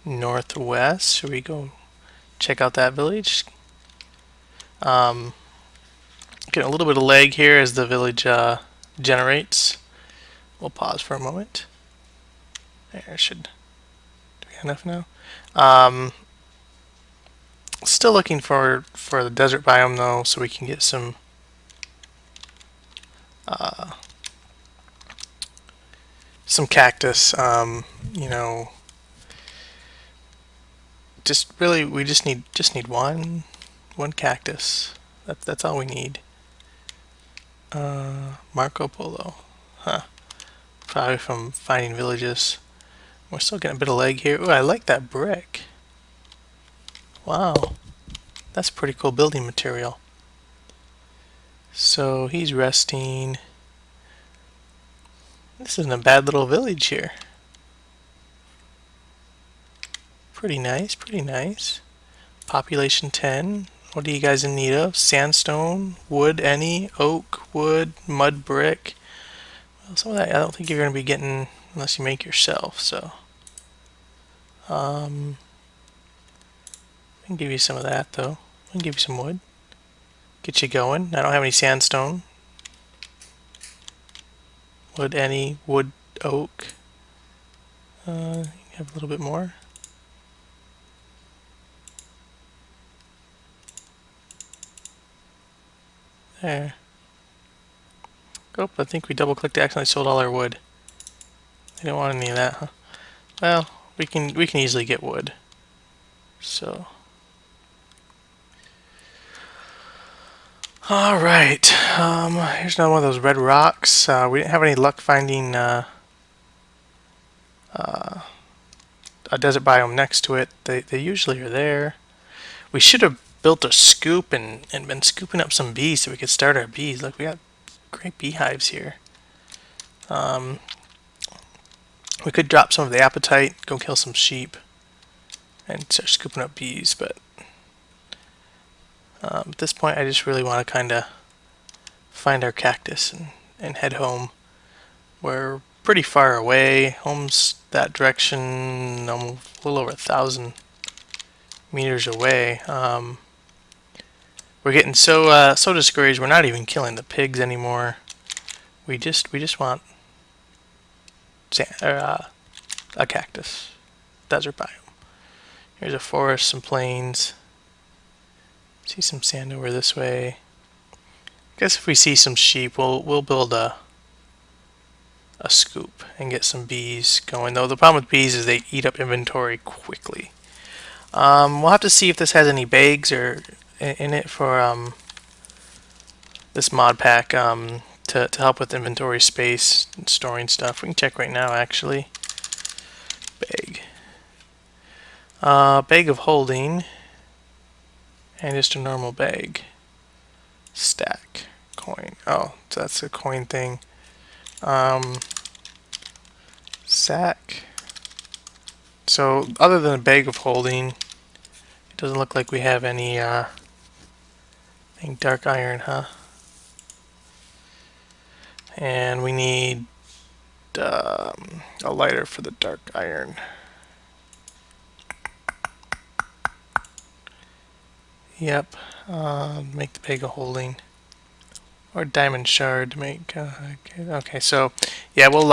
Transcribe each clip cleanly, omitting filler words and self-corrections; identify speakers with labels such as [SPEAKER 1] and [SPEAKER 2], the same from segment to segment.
[SPEAKER 1] northwest. Should we go check out that village? Getting a little bit of lag here as the village generates. We'll pause for a moment. There, should do we have enough now? Still looking for the desert biome though, so we can get some cactus. You know, just really we just need one cactus. That's all we need. Marco Polo, huh? Probably from finding villages. We're still getting a bit of lag here. Ooh, I like that brick. Wow, that's pretty cool building material. So he's resting. This isn't a bad little village here. Pretty nice, pretty nice. Population 10. What are you guys in need of? Sandstone, wood, any, oak, wood, mud brick. Well, some of that I don't think you're going to be getting unless you make yourself, so. I can give you some of that though. I can give you some wood. Get you going. I don't have any sandstone. Wood, any, wood, oak. You have a little bit more. There. Oh, I think we double-clicked accidentally sold all our wood. I don't want any of that, huh? Well, we can easily get wood. So. All right. Here's another one of those red rocks. We didn't have any luck finding a desert biome next to it. They usually are there. We should have built a scoop and been scooping up some bees so we could start our bees. Look, we got great beehives here. We could drop some of the appetite, go kill some sheep, and start scooping up bees, but at this point I just really want to kind of find our cactus and head home. We're pretty far away. Home's that direction, a little over 1,000 meters away. We're getting so discouraged. We're not even killing the pigs anymore. We just want a cactus, desert biome. Here's a forest, some plains. See some sand over this way. I guess if we see some sheep, we'll build a scoop and get some bees going. Though the problem with bees is they eat up inventory quickly. We'll have to see if this has any bags or in it for this mod pack to help with inventory space and storing stuff. We can check right now actually. Bag. Bag of holding and just a normal bag. Stack. Coin. Oh, so that's a coin thing. Sack. So other than a bag of holding, it doesn't look like we have any dark iron, huh? And we need a lighter for the dark iron. Yep. Make the bag of holding. Or diamond shard to make. Okay, so yeah, we'll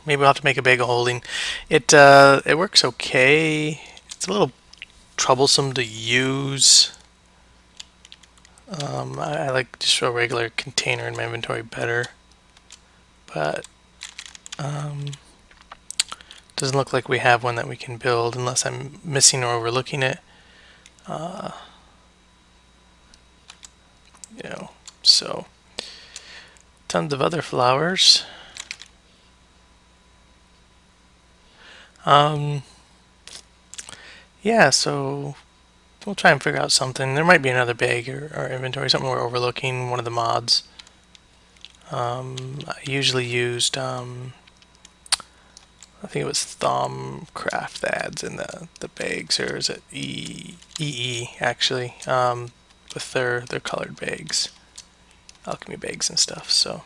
[SPEAKER 1] maybe we'll have to make a bag of holding. It works okay. It's a little troublesome to use. I like just a regular container in my inventory better, but doesn't look like we have one that we can build unless I'm missing or overlooking it. You know, so tons of other flowers. Yeah, so we'll try and figure out something. There might be another bag or inventory, something we're overlooking, one of the mods. I usually used, I think it was Thaumcraft that adds in the bags, or is it EE actually, with their colored bags, alchemy bags and stuff, so.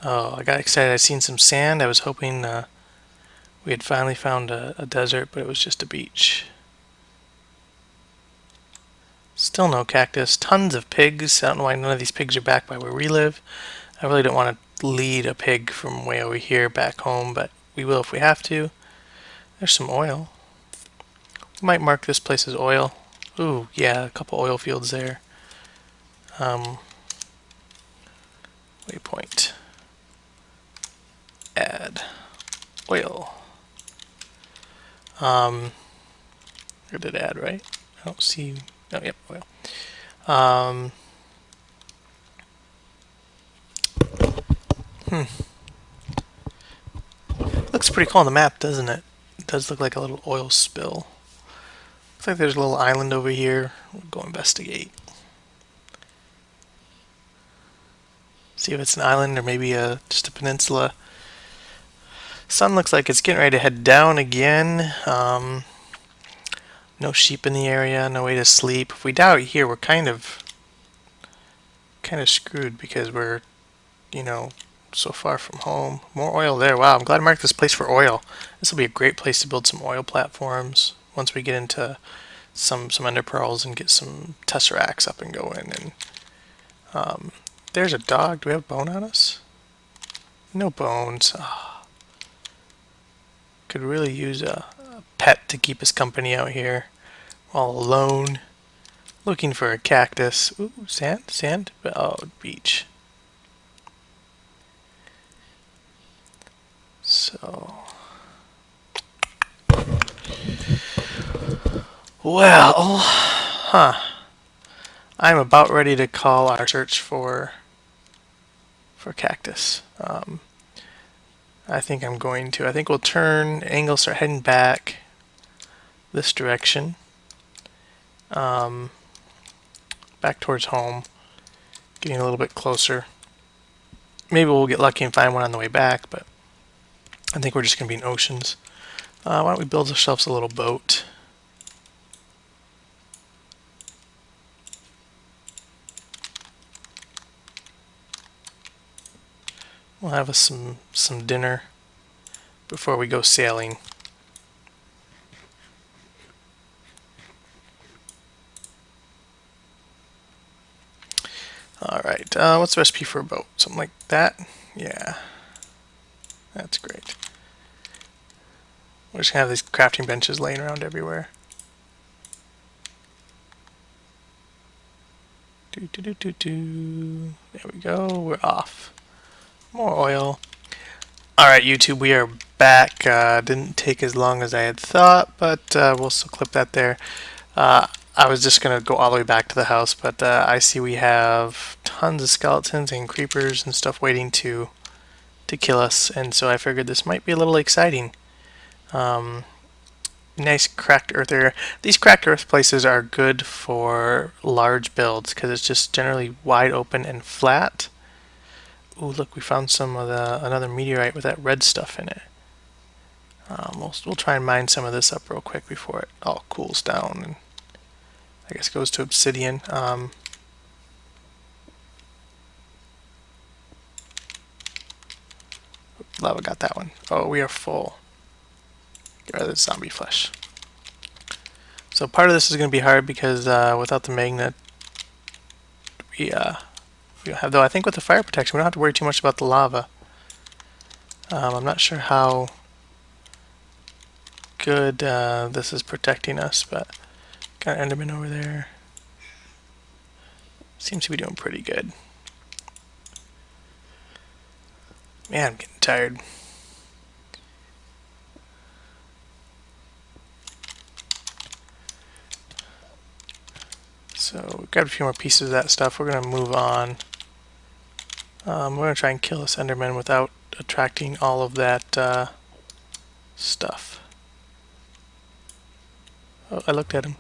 [SPEAKER 1] Oh, I got excited. I seen some sand. I was hoping we had finally found a desert, but it was just a beach. Still no cactus. Tons of pigs. I don't know why none of these pigs are back by where we live. I really don't want to lead a pig from way over here back home, but we will if we have to. There's some oil. We might mark this place as oil. Ooh, yeah, a couple oil fields there. Waypoint. Add oil. I did add, right? I don't see. Oh, yep, oil. Looks pretty cool on the map, doesn't it? It does look like a little oil spill. Looks like there's a little island over here. We'll go investigate. See if it's an island or maybe just a peninsula. Sun looks like it's getting ready to head down again. No sheep in the area, no way to sleep. If we die out here, we're kind of screwed because we're, you know, so far from home. More oil there. Wow, I'm glad I marked this place for oil. This will be a great place to build some oil platforms once we get into some ender pearls and get some tesseracts up and going. And there's a dog. Do we have a bone on us? No bones. Oh, could really use a pet to keep us company out here. All alone. Looking for a cactus. Ooh, sand? Oh, beach. So... Well, I'm about ready to call our search for cactus. I think I'm going to. I think we'll turn angle, start heading back this direction. Back towards home. Getting a little bit closer. Maybe we'll get lucky and find one on the way back, but I think we're just going to be in oceans. Why don't we build ourselves a little boat? We'll have us some dinner before we go sailing. Alright, what's the recipe for a boat? Something like that? Yeah. That's great. We're just going to have these crafting benches laying around everywhere. There we go, we're off. More oil. Alright YouTube, we are back. Didn't take as long as I had thought, but we'll still clip that there. I was just going to go all the way back to the house, but I see we have tons of skeletons and creepers and stuff waiting to kill us, and so I figured this might be a little exciting. Nice cracked earth area. These cracked earth places are good for large builds because it's just generally wide open and flat. Ooh, look, we found some of another meteorite with that red stuff in it. We'll try and mine some of this up real quick before it all cools down and I guess goes to obsidian. Lava got that one. Oh, we are full. Get rid of the zombie flesh. So part of this is going to be hard because without the magnet, we don't have. Though I think with the fire protection, we don't have to worry too much about the lava. I'm not sure how good this is protecting us, but got an Enderman over there. Seems to be doing pretty good. Man, I'm getting tired. So we grabbed a few more pieces of that stuff. We're going to move on. We're going to try and kill this Enderman without attracting all of that stuff. Oh, I looked at him.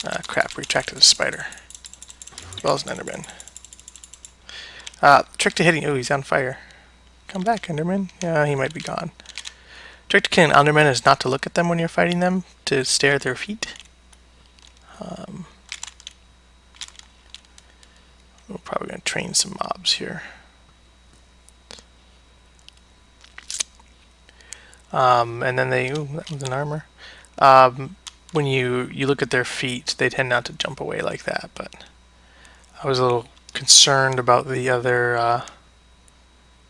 [SPEAKER 1] Ah, crap, we attracted a spider. As well as an Enderman. Trick to hitting... Oh, he's on fire. Come back, Enderman. Yeah, he might be gone. Trick to killing Endermen is not to look at them when you're fighting them, to stare at their feet. We're probably going to train some mobs here. And then they, ooh, that was an armor. When you look at their feet, they tend not to jump away like that, but I was a little concerned about the other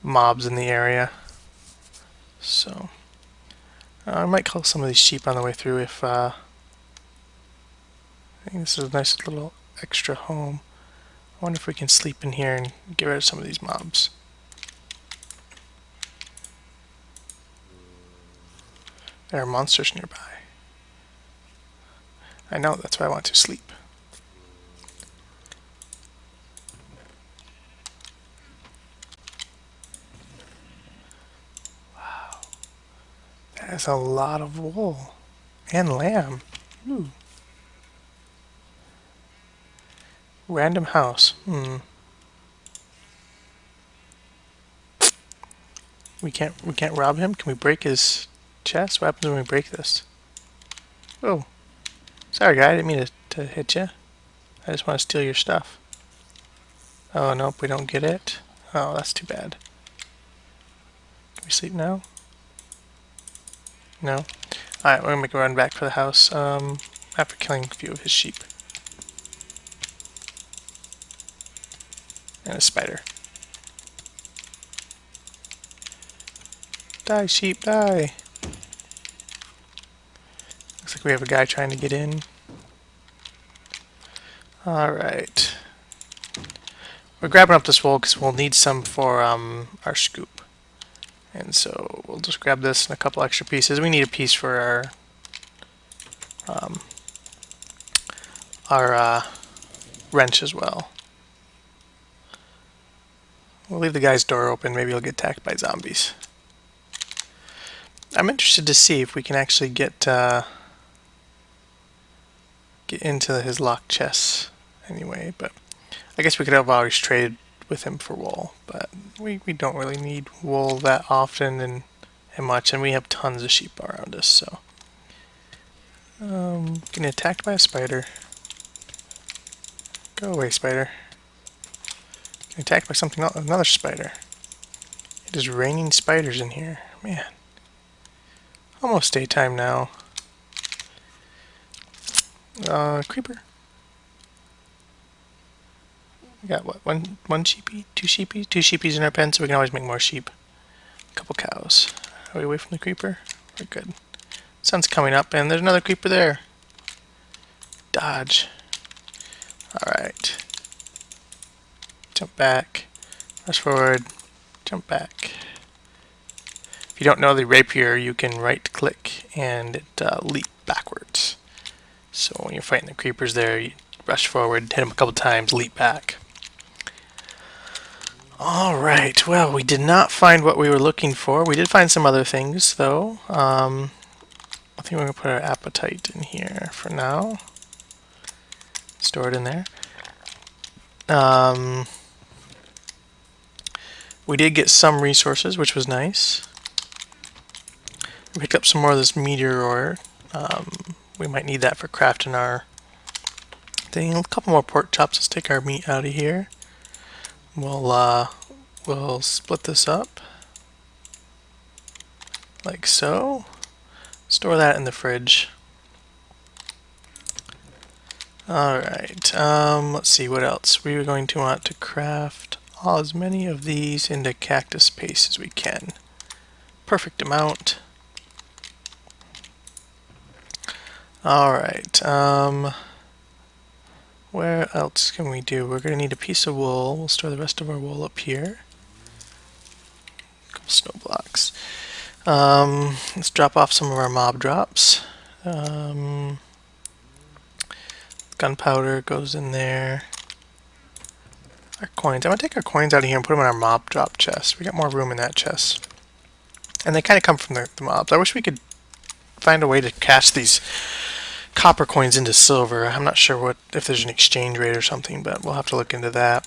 [SPEAKER 1] mobs in the area. So I might kill some of these sheep on the way through if I think this is a nice little extra home. I wonder if we can sleep in here and get rid of some of these mobs. There are monsters nearby. I know, that's why I want to sleep. Wow. That is a lot of wool. And lamb. Ooh. Random house. We can't rob him? Can we break his chest? What happens when we break this? Oh. Sorry guy, I didn't mean to hit you. I just want to steal your stuff. Oh nope, we don't get it. Oh, that's too bad. Can we sleep now? No? Alright, we're gonna make a run back for the house, after killing a few of his sheep. And a spider. Die, sheep, die! Looks like we have a guy trying to get in. Alright. We're grabbing up this wool because we'll need some for our scoop. And so we'll just grab this and a couple extra pieces. We need a piece for our wrench as well. We'll leave the guy's door open. Maybe he'll get attacked by zombies. I'm interested to see if we can actually get into his locked chests anyway, but I guess we could have always traded with him for wool, but we don't really need wool that often and much, and we have tons of sheep around us, so. Getting attacked by a spider. Go away, spider. Getting attacked by something else, another spider. It is raining spiders in here, man. Almost daytime now. Creeper. We got what? One sheepy? Two sheepies? Two sheepies in our pen, so we can always make more sheep. A couple cows. Are we away from the creeper? We're good. Sun's coming up, and there's another creeper there. Dodge. Alright. Jump back. Rush forward. Jump back. If you don't know the rapier, you can right click and it leap backwards. So when you're fighting the creepers there, you rush forward, hit them a couple times, leap back. Alright, well, we did not find what we were looking for. We did find some other things, though. I think we're going to put our appetite in here for now. Store it in there. We did get some resources, which was nice. We picked up some more of this meteor ore. We might need that for crafting our thing. A couple more pork chops. Let's take our meat out of here. We'll split this up like so. Store that in the fridge. Alright, let's see what else. We are going to want to craft as many of these into cactus paste as we can. Perfect amount. Alright, where else can we do? We're going to need a piece of wool. We'll store the rest of our wool up here. A couple snow blocks. Let's drop off some of our mob drops. Gunpowder goes in there. Our coins. I'm going to take our coins out of here and put them in our mob drop chest. We got more room in that chest. And they kind of come from the mobs. I wish we could find a way to cast these copper coins into silver. I'm not sure if there's an exchange rate or something, but we'll have to look into that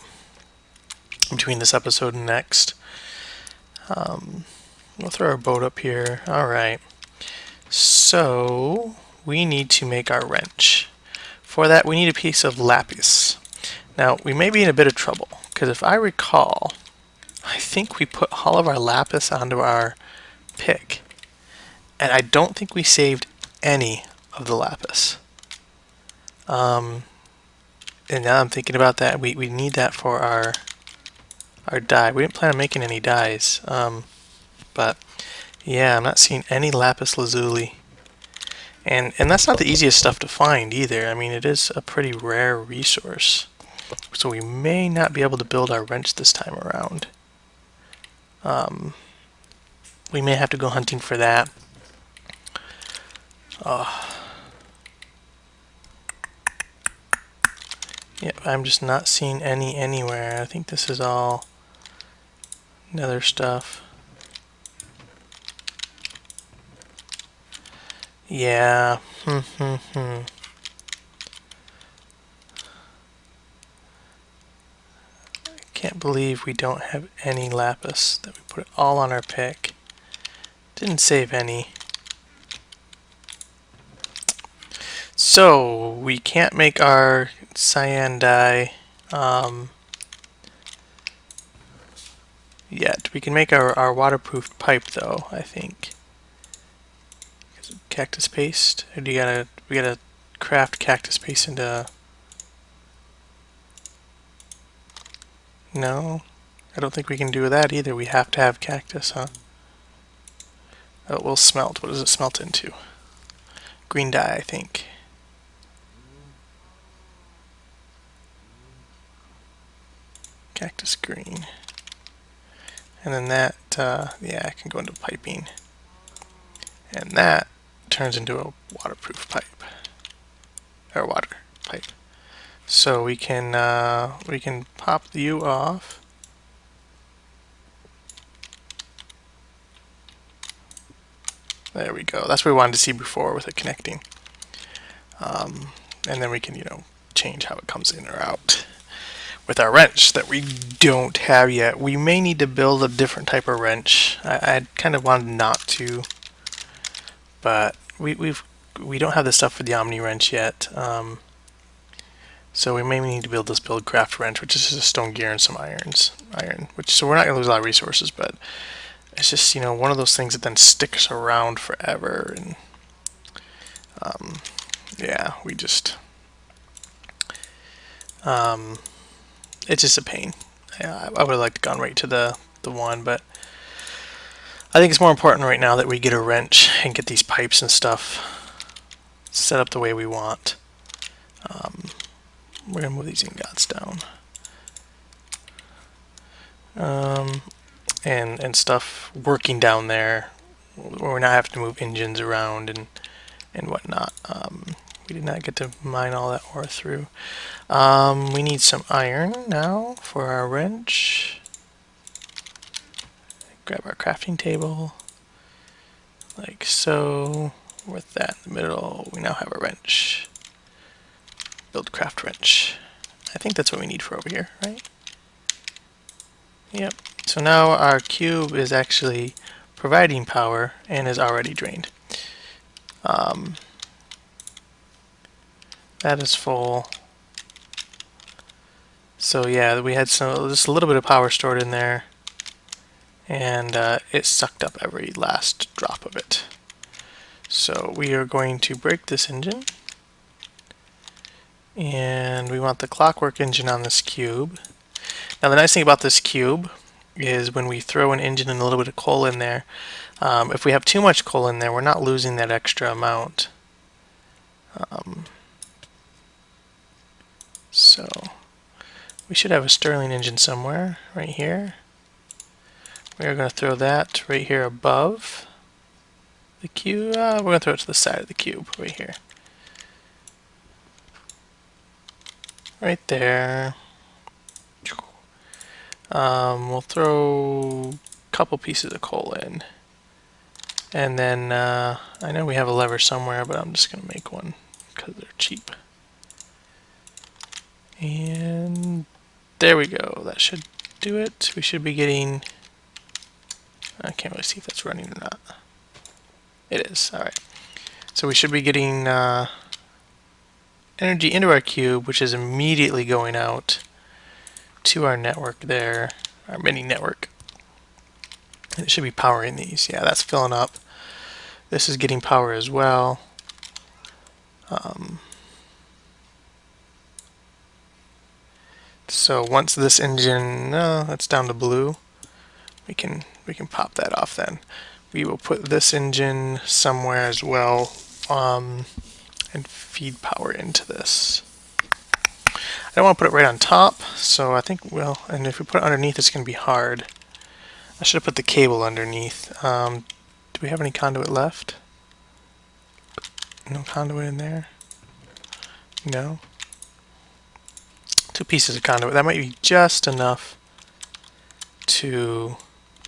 [SPEAKER 1] between this episode and next. We'll throw our boat up here. Alright. So, we need to make our wrench. For that, we need a piece of lapis. Now, we may be in a bit of trouble, because if I recall, I think we put all of our lapis onto our pick, and I don't think we saved any of the lapis. And now I'm thinking about that, we need that for our dye. We didn't plan on making any dyes, but yeah, I'm not seeing any lapis lazuli. And that's not the easiest stuff to find either. I mean, it is a pretty rare resource. So we may not be able to build our wrench this time around. We may have to go hunting for that. Yep, I'm just not seeing any anywhere. I think this is all nether stuff. Yeah. Can't believe we don't have any lapis, that we put it all on our pick. Didn't save any. So, we can't make our cyan dye yet. We can make our waterproof pipe though, I think. Cactus paste? Or do we gotta craft cactus paste into... No, I don't think we can do that either. We have to have cactus, huh? Oh, it will smelt. What does it smelt into? Green dye, I think. Cactus green. And then that, yeah, I can go into piping. And that turns into a waterproof pipe. Or water pipe. So we can pop the U off. There we go. That's what we wanted to see before with it connecting. And then we can, change how it comes in or out. With our wrench that we don't have yet, we may need to build a different type of wrench. I kind of wanted not to, but we don't have the stuff for the Omni wrench yet. So we may need to build this buildcraft wrench, which is just a stone gear and some iron. So we're not gonna lose a lot of resources, but it's just one of those things that then sticks around forever, and yeah, we just it's just a pain. Yeah, I would have liked to gone right to the one, but I think it's more important right now that we get a wrench and get these pipes and stuff set up the way we want. We're gonna move these ingots down, and stuff working down there. We're not having to move engines around and whatnot. We did not get to mine all that ore through. We need some iron now for our wrench. Grab our crafting table, like so. With that in the middle, we now have a wrench. Build craft wrench. I think that's what we need for over here, right? Yep. So now our cube is actually providing power and is already drained. That is full. So yeah, we had just a little bit of power stored in there, and it sucked up every last drop of it. So we are going to break this engine, and we want the clockwork engine on this cube. Now the nice thing about this cube is when we throw an engine and a little bit of coal in there, if we have too much coal in there, we're not losing that extra amount. So we should have a Stirling engine somewhere right here. We're going to throw that right here above the cube. We're going to throw it to the side of the cube right here. Right there. We'll throw a couple pieces of coal in. And then I know we have a lever somewhere, but I'm just going to make one because they're cheap. And there we go. That should do it. We should be getting... I can't really see if that's running or not. It is. Alright. So we should be getting energy into our cube, which is immediately going out to our network there, our mini network. And it should be powering these. Yeah, that's filling up. This is getting power as well. So once this engine, that's down to blue, we can pop that off then. We will put this engine somewhere as well and feed power into this. I don't want to put it right on top, so I think and if we put it underneath, it's going to be hard. I should have put the cable underneath. Do we have any conduit left? No conduit in there? No. 2 pieces of conduit. That might be just enough to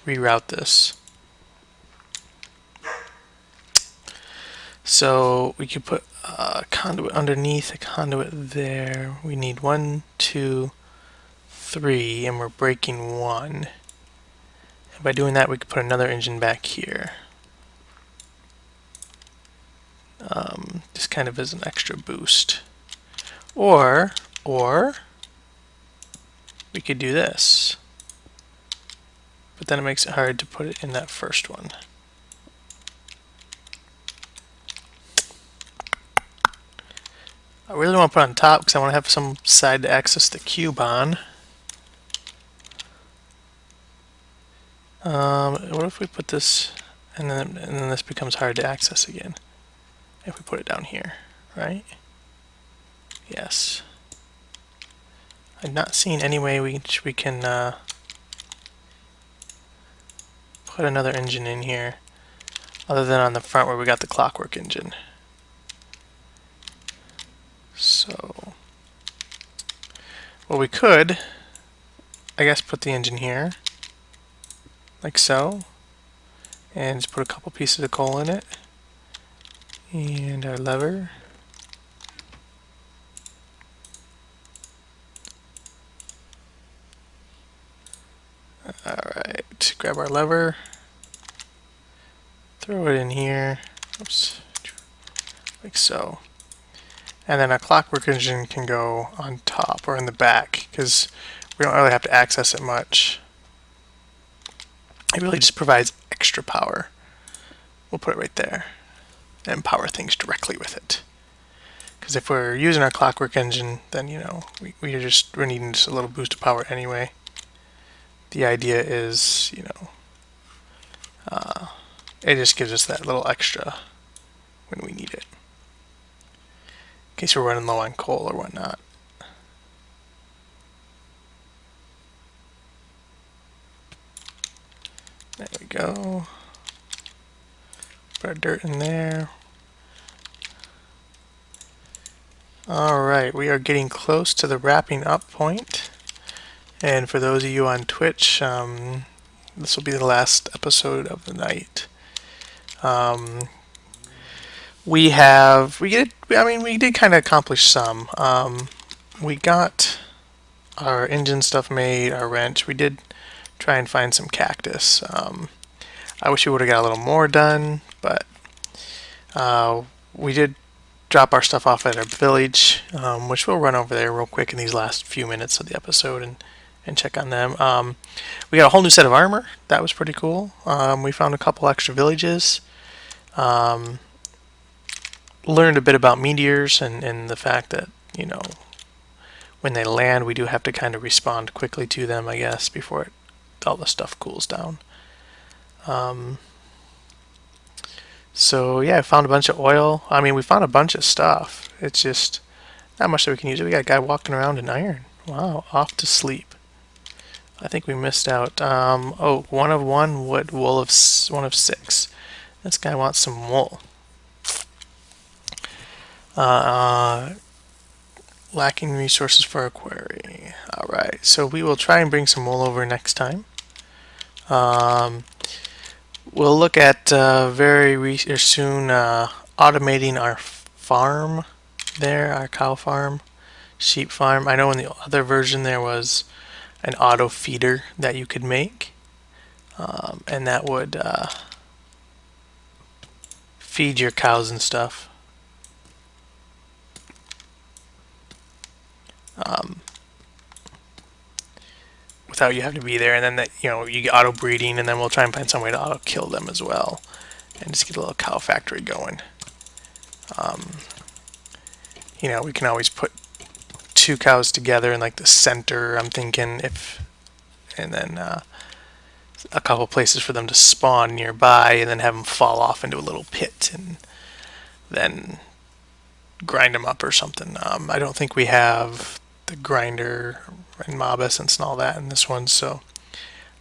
[SPEAKER 1] reroute this. So we could put a conduit underneath, a conduit there. We need 1, 2, 3, and we're breaking 1. And by doing that, we could put another engine back here. Just kind of as an extra boost. Or we could do this. But then it makes it hard to put it in that first one. I really want to put it on top because I want to have some side to access the cube on. What if we put this, and then this becomes hard to access again? If we put it down here, right? Yes. I've not seen any way we can put another engine in here, other than on the front where we got the clockwork engine. So, well, we could, I guess, put the engine here, like so, and just put a couple pieces of coal in it, and our lever. Alright, grab our lever, throw it in here, oops, like so. And then our clockwork engine can go on top or in the back because we don't really have to access it much. It really just provides extra power. We'll put it right there and power things directly with it. Because if we're using our clockwork engine, then we're needing just a little boost of power anyway. The idea is, it just gives us that little extra when we need it. In case we're running low on coal or whatnot. There we go. Put our dirt in there. Alright, we are getting close to the wrapping up point. And for those of you on Twitch, this will be the last episode of the night. We did kind of accomplish some. We got our engine stuff made, our wrench. We did try and find some cactus. I wish we would have got a little more done, but we did drop our stuff off at our village, which we'll run over there real quick in these last few minutes of the episode and check on them. We got a whole new set of armor. That was pretty cool. We found a couple extra villages. Learned a bit about meteors and the fact that, when they land, we do have to kind of respond quickly to them, I guess, before all the stuff cools down. So yeah, I found a bunch of oil. We found a bunch of stuff. It's just not much that we can use. We got a guy walking around in iron. Wow, off to sleep. I think we missed out. Oh, 1 of 1 wood, wool of 1 of 6. This guy wants some wool. Lacking resources for a quarry. Alright, so we will try and bring some wool over next time. We'll look at very soon automating our farm there, our cow farm, sheep farm. I know in the other version there was an auto feeder that you could make, and that would feed your cows and stuff. without you having to be there, and then that you get auto breeding, and then we'll try and find some way to auto kill them as well, and just get a little cow factory going. We can always put 2 cows together in like the center, I'm thinking, and then a couple places for them to spawn nearby, and then have them fall off into a little pit, and then grind them up or something. I don't think we have the grinder and mob essence and all that in this one, so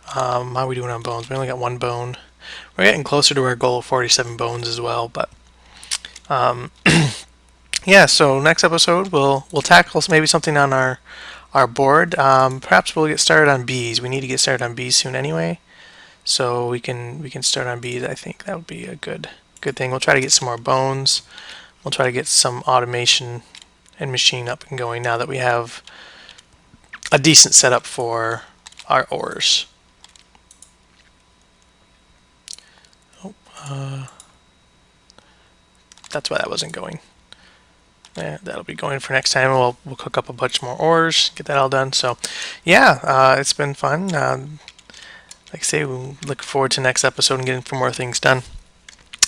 [SPEAKER 1] how are we doing on bones? We only got 1 bone. We're getting closer to our goal of 47 bones as well, but yeah. So next episode we'll tackle maybe something on our board. Perhaps we'll get started on bees. We need to get started on bees soon anyway, so we can start on bees. I think that would be a good thing. We'll try to get some more bones. We'll try to get some automation and machine up and going now that we have a decent setup for our ores. That's why that wasn't going. Yeah, that'll be going for next time. We'll cook up a bunch more ores, get that all done. So, yeah, it's been fun. Like I say, we'll look forward to next episode and getting some more things done.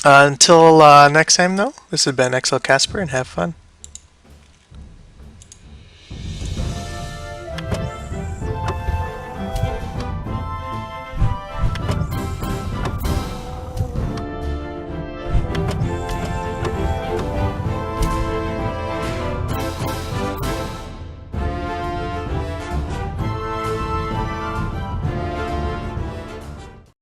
[SPEAKER 1] Until next time, though, this has been XL Casper, and have fun.